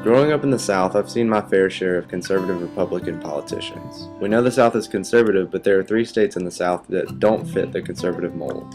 Growing up in the South, I've seen my fair share of conservative Republican politicians. We know the South is conservative, but there are 3 states in the South that don't fit the conservative mold.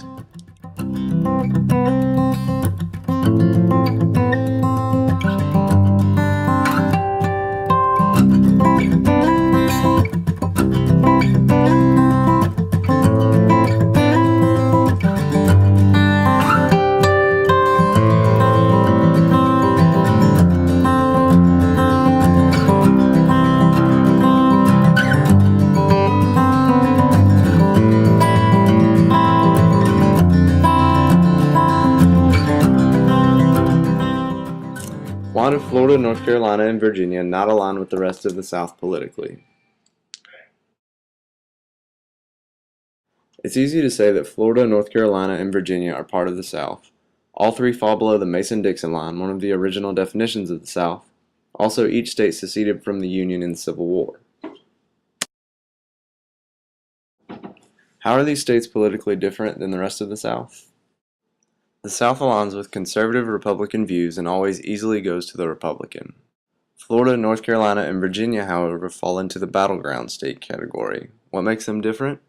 Why do Florida, North Carolina, and Virginia not align with the rest of the South politically? It's easy to say that Florida, North Carolina, and Virginia are part of the South. All 3 fall below the Mason-Dixon line, one of the original definitions of the South. Also, each state seceded from the Union in the Civil War. How are these states politically different than the rest of the South? The South aligns with conservative Republican views and always easily goes to the Republican. Florida, North Carolina, and Virginia, however, fall into the battleground state category. What makes them different?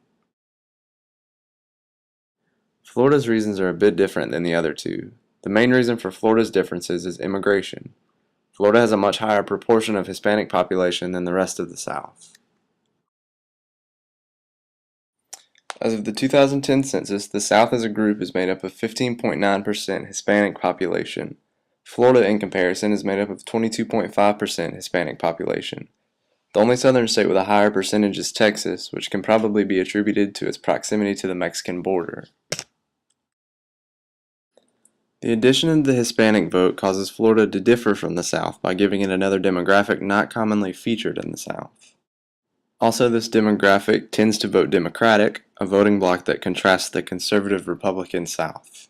Florida's reasons are a bit different than the other 2. The main reason for Florida's differences is immigration. Florida has a much higher proportion of Hispanic population than the rest of the South. As of the 2010 census, the South as a group is made up of 15.9% Hispanic population. Florida, in comparison, is made up of 22.5% Hispanic population. The only southern state with a higher percentage is Texas, which can probably be attributed to its proximity to the Mexican border. The addition of the Hispanic vote causes Florida to differ from the South by giving it another demographic not commonly featured in the South. Also, this demographic tends to vote Democratic, a voting bloc that contrasts the conservative Republican South.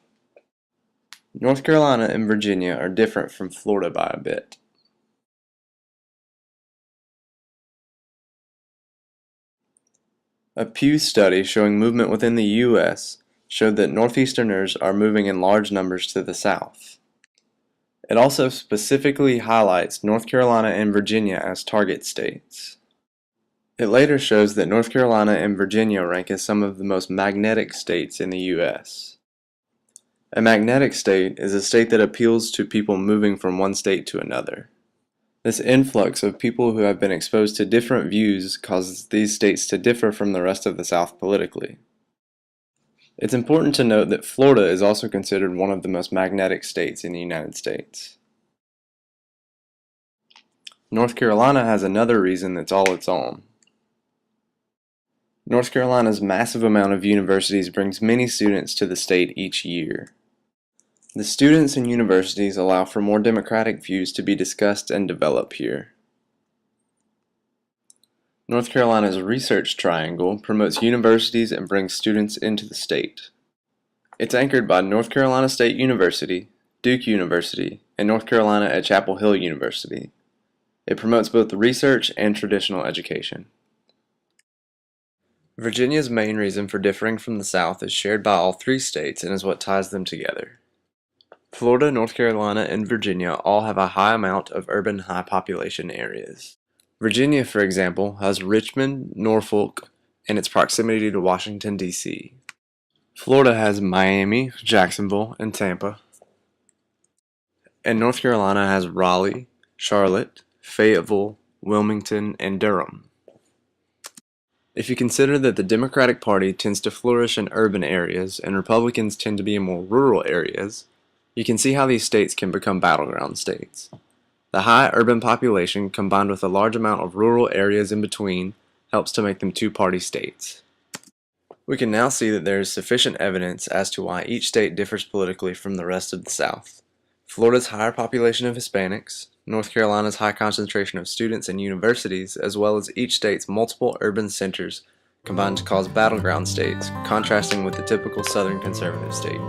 North Carolina and Virginia are different from Florida by a bit. A Pew study showing movement within the U.S. showed that Northeasterners are moving in large numbers to the South. It also specifically highlights North Carolina and Virginia as target states. It later shows that North Carolina and Virginia rank as some of the most magnetic states in the U.S. A magnetic state is a state that appeals to people moving from one state to another. This influx of people who have been exposed to different views causes these states to differ from the rest of the South politically. It's important to note that Florida is also considered one of the most magnetic states in the United States. North Carolina has another reason that's all its own. North Carolina's massive amount of universities brings many students to the state each year. The students and universities allow for more democratic views to be discussed and developed here. North Carolina's Research Triangle promotes universities and brings students into the state. It's anchored by North Carolina State University, Duke University, and North Carolina at Chapel Hill University. It promotes both research and traditional education. Virginia's main reason for differing from the South is shared by all 3 states and is what ties them together. Florida, North Carolina, and Virginia all have a high amount of urban high-population areas. Virginia, for example, has Richmond, Norfolk, and its proximity to Washington, D.C. Florida has Miami, Jacksonville, and Tampa. And North Carolina has Raleigh, Charlotte, Fayetteville, Wilmington, and Durham. If you consider that the Democratic Party tends to flourish in urban areas and Republicans tend to be in more rural areas, you can see how these states can become battleground states. The high urban population combined with a large amount of rural areas in between helps to make them 2-party states. We can now see that there is sufficient evidence as to why each state differs politically from the rest of the South. Florida's higher population of Hispanics, North Carolina's high concentration of students and universities, as well as each state's multiple urban centers combine to cause battleground states, contrasting with the typical Southern conservative state.